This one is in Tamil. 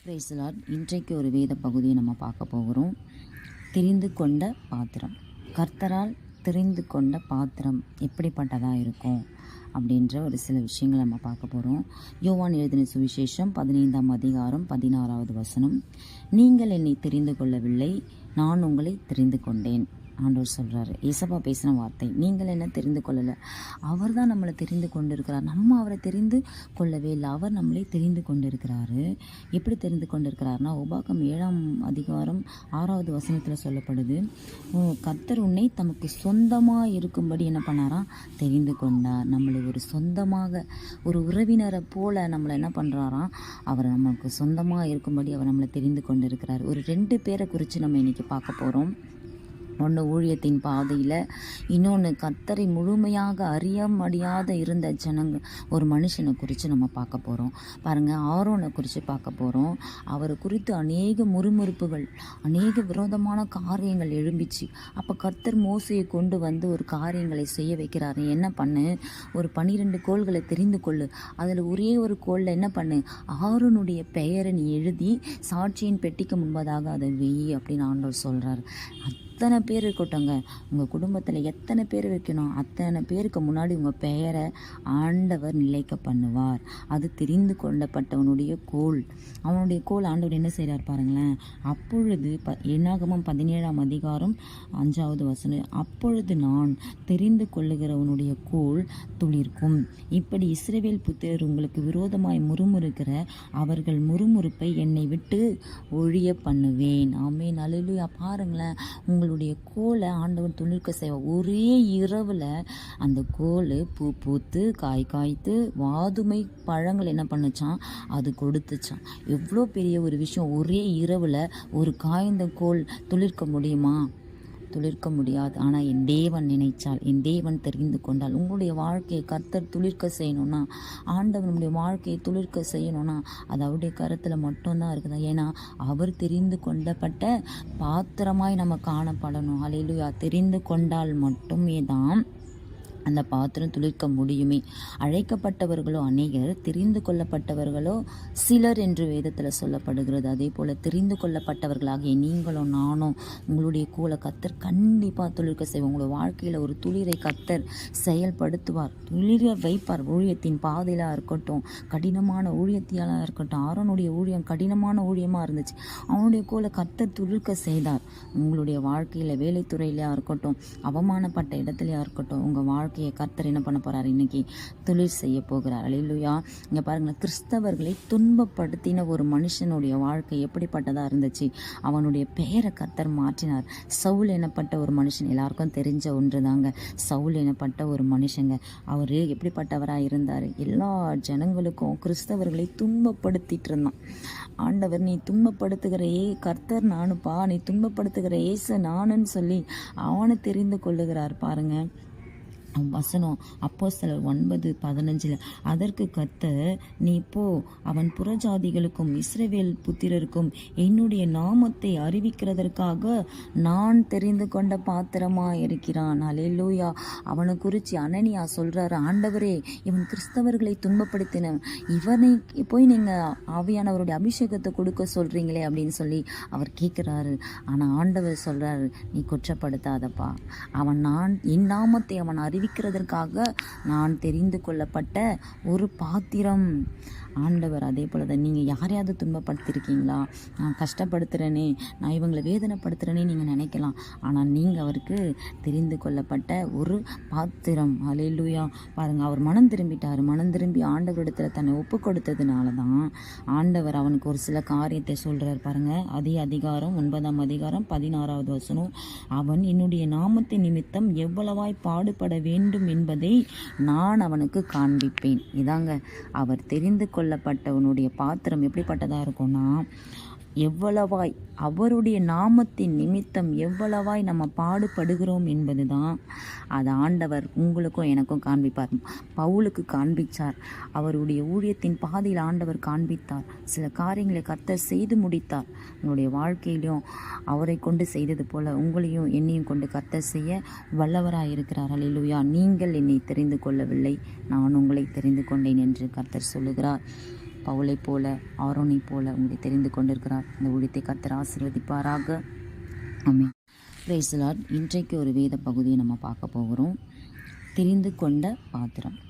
Price the Lord. இன்றைக்கு ஒரு வேத பகுதியை நம்ம பார்க்க போகிறோம். தெரிந்து கொண்ட பாத்திரம். கர்த்தரால் தெரிந்து கொண்ட பாத்திரம் எப்படிப்பட்டதாக இருக்கும் அப்படின்ற ஒரு சில விஷயங்களை நம்ம பார்க்க போகிறோம். யோவான் எழுதின சுவிசேஷம் 15ஆம் அதிகாரம் 16வது வசனம். நீங்கள் என்னை தெரிந்து கொள்ளவில்லை, நான் உங்களை தெரிந்து கொண்டேன். ஆண்டவர் சொல்கிறாரு. ஏசப்பா பேசின வார்த்தை. நீங்கள் என்ன தெரிந்து கொள்ளலை, அவர் தான் நம்மளை தெரிந்து கொண்டு இருக்கிறார். நம்ம அவரை தெரிந்து கொள்ளவே இல்லை, அவர் நம்மளை தெரிந்து கொண்டு இருக்கிறாரு. எப்படி தெரிந்து கொண்டு இருக்கிறாருனா, உபாகம் 7ஆம் அதிகாரம் 6வது வசனத்தில் சொல்லப்படுது. கர்த்தர் உன்னை தமக்கு சொந்தமாக இருக்கும்படி என்ன பண்ணாராம், தெரிந்து கொண்டார். நம்மளை ஒரு சொந்தமாக, ஒரு உறவினரை போல நம்மளை என்ன பண்ணுறாராம், அவரை நமக்கு சொந்தமாக இருக்கும்படி அவர் நம்மளை தெரிந்து கொண்டு இருக்கிறார். ஒரு 2 பேரை குறித்து நம்ம இன்றைக்கி பார்க்க போகிறோம். ஒன்று ஊழியத்தின் பாதையில், இன்னொன்று கர்த்தரை முழுமையாக அறிய முடியாத இருந்த ஒரு மனுஷனை குறித்து நம்ம பார்க்க போகிறோம். பாருங்கள், ஆரோனை குறித்து பார்க்க போகிறோம். அவரை குறித்து அநேக முறுமுறுப்புகள், அநேக விரோதமான காரியங்கள் எழும்பிச்சு. அப்போ கர்த்தர் மோசையை கொண்டு வந்து ஒரு காரியங்களை செய்ய வைக்கிறாரு. என்ன பண்ணு, ஒரு 12 கோள்களை தெரிந்து கொள்ளு, அதில் ஒரே ஒரு கோளில் என்ன பண்ணு, ஆரோனுடைய பெயரை நீ எழுதி சாட்சியின் பெட்டிக்கு முன்பதாக அதை வெயி அப்படின்னு ஆண்டவர் சொல்கிறார். அத்தனை பேர் இருக்கட்டும்ங்க, உங்கள் குடும்பத்தில் எத்தனை பேர் வைக்கணும், அத்தனை பேருக்கு முன்னாடி உங்கள் பெயரை ஆண்டவர் நிலைக்க பண்ணுவார். அது தெரிந்து கொள்ளப்பட்டவனுடைய கோல். அவனுடைய கோல் ஆண்டவர் என்ன செய்கிறார் பாருங்களேன். அப்பொழுது என்னாகமம் 17ஆம் அதிகாரம் 5வது வசனம். அப்பொழுது நான் தெரிந்து கொள்ளுகிறவனுடைய கோல் துளிர்க்கும். இப்படி இஸ்ரவேல் புத்திரர் உங்களுக்கு விரோதமாய் முறுமுறுக்கிற அவர்கள் முறுமுறுப்பை என்னை விட்டு ஒழிய பண்ணுவேன். ஆமென், அல்லேலூயா. பாருங்களேன், உங்களுடைய கோலை ஆண்டவன் துளிர்க்க செய்வார். ஒரே இரவில் அந்த கோல் பூ பூத்து காய் காய்த்து வாதுமை பழங்கள் என்ன பண்ணுச்சான், அது கொடுத்துச்சான். எவ்வளோ பெரிய ஒரு விஷயம். ஒரே இரவில் ஒரு காய்ந்த கோல் துளிர்க்க முடியுமா? துளிர்க்க முடியாது. ஆனால் என் தேவன் நினைச்சால், என் தேவன் தெரிந்து கொண்டால், உங்களுடைய வாழ்க்கையை கர்த்தர் துளிர்க்க செய்யணும்னா, ஆண்டவனுடைய வாழ்க்கையை துளிர்க்க செய்யணும்னா அது அவருடைய கருத்தில் மட்டும்தான் இருக்குதா. ஏன்னா அவர் தெரிந்து கொள்ளப்பட்ட பாத்திரமாய் நம்ம காணப்படணும். அல்லேலூயா. தெரிந்து கொண்டால் மட்டுமே தான் அந்த பாத்திரம் துளிர்க்க முடியுமே. அழைக்கப்பட்டவர்களோ அநேகர், தெரிந்து கொள்ளப்பட்டவர்களோ சிலர் என்று வேதத்தில் சொல்லப்படுகிறது. அதே போல் தெரிந்து கொள்ளப்பட்டவர்களாகிய நீங்களும் நானும் உங்களுடைய கோலை கர்த்தர் கண்டிப்பாக துளிர்க்க செய்வோம். உங்களுடைய வாழ்க்கையில் ஒரு துளிரை கர்த்தர் செயல்படுத்துவார், துளிர வைப்பார். ஊழியத்தின் பாதையிலாக இருக்கட்டும், கடினமான ஊழியத்திலாக இருக்கட்டும். ஆரோனுடைய ஊழியம் கடினமான ஊழியமாக இருந்துச்சு. அவனுடைய கோலை கர்த்தர் துளிர்க்க செய்தார். உங்களுடைய வாழ்க்கையில் வேலைத்துறையிலையாக இருக்கட்டும், அவமானப்பட்ட இடத்துலையாக இருக்கட்டும், உங்கள் வாழ்க்கையை கர்த்தர் என்ன பண்ண போறார், இன்னைக்கு துளிர் செய்ய போகிறார். அல்லேலூயா. இங்க பாருங்க, கிறிஸ்தவர்களை துன்பப்படுத்தின ஒரு மனுஷனுடைய வாழ்க்கை எப்படிப்பட்டதா இருந்துச்சு. அவனுடைய பெயரை கர்த்தர் மாற்றினார். சவுல் எனப்பட்ட ஒரு மனுஷன், எல்லாருக்கும் தெரிஞ்ச ஒன்று தாங்க. சவுல் எனப்பட்ட ஒரு மனுஷங்க, அவர் எப்படிப்பட்டவராக இருந்தார். எல்லா ஜனங்களுக்கும் கிறிஸ்தவர்களை துன்பப்படுத்திட்டு இருந்தான். ஆண்டவர், நீ துன்பப்படுத்துகிற கர்த்தர் நானுப்பா, நீ துன்பப்படுத்துகிற ஏசு நானுன்னு சொல்லி அவனை தெரிந்து கொள்ளுகிறார். பாருங்க வசனம், அப்போஸ்தலர் 9:15. அதற்கு கர்த்தர், நீ போ, அவன் புறஜாதிகளுக்கும் இஸ்ரவேல் புத்திரருக்கும் என்னுடைய நாமத்தை அறிவிக்கிறதற்காக நான் தெரிந்து கொண்ட பாத்திரமா இருக்கிறான். அல்லேலூயா. அவனை குறித்து அனனியா சொல்றாரு, ஆண்டவரே, இவன் கிறிஸ்தவர்களை துன்பப்படுத்தினவன், இவனை போய் நீங்கள் ஆவியானவருடைய அபிஷேகத்தை கொடுக்க சொல்றீங்களே அப்படின்னு சொல்லி அவர் கேட்குறாரு. ஆனால் ஆண்டவர் சொல்றாரு, நீ குற்றப்படுத்தாதப்பா, அவன் என் நாமத்தை அவன் அறிவிக்கிறதற்காக நான் தெரிந்து கொள்ளப்பட்ட ஒரு பாத்திரம். ஆண்டவர் அதே போல தான். நீங்கள் யாரையாவது துன்பப்படுத்திருக்கீங்களா? நான் கஷ்டப்படுத்துகிறேனே, நான் இவங்களை வேதனைப்படுத்துகிறேனே நீங்கள் நினைக்கலாம். ஆனால் நீங்கள் அவருக்கு தெரிந்து கொள்ளப்பட்ட ஒரு பாத்திரம். அல்லேலூயா. பாருங்கள், அவர் மனம் திரும்பிட்டார். மனம் திரும்பி ஆண்டவரிடத்தில் தன்னை ஒப்பு கொடுத்ததுனால தான் ஆண்டவர் அவனுக்கு ஒரு சில காரியத்தை சொல்கிறார். பாருங்கள், அதே அதிகாரம் 9ஆம் அதிகாரம் 16வது வசனம். அவன் என்னுடைய நாமத்தின் நிமித்தம் எவ்வளவாய் பாடுபட வேண்டும் என்பதை நான் அவனுக்கு காண்பிப்பேன். இதாங்க, அவர் தெரிந்து கொள்ளப்பட்டவனுடைய பாத்திரம் எப்படிப்பட்டதாக இருக்கும்னா, எவ்வளவாய் அவருடைய நாமத்தின் நிமித்தம் எவ்வளவாய் நம்ம பாடுபடுகிறோம் என்பது தான் அது ஆண்டவர் உங்களுக்கும் எனக்கும் காண்பிப்பார். பவுலுக்கு காண்பித்தார். அவருடைய ஊழியத்தின் பாதையில் ஆண்டவர் காண்பித்தார். சில காரியங்களை கர்த்தர் செய்து முடித்தார். உங்களுடைய வாழ்க்கையிலும் அவரை கொண்டு செய்தது போல உங்களையும் என்னையும் கொண்டு கர்த்தர் செய்ய வல்லவராக இருக்கிறார். அல்லேலூயா. நீங்கள் என்னை தெரிந்து கொள்ளவில்லை, நான் உங்களை தெரிந்து கொண்டேன் என்று கர்த்தர் சொல்லுகிறார். பவுலை போல, ஆரோனை போல உங்களை தெரிந்து கொண்டிருக்கிறார். இந்த ஊழியத்தை கர்த்தர் ஆசீர்வதிப்பாராக. ஆமென். Praise the Lord. இன்றைக்கு ஒரு வேத பகுதியை நம்ம பார்க்க போகிறோம். தெரிந்து கொண்ட பாத்திரம்.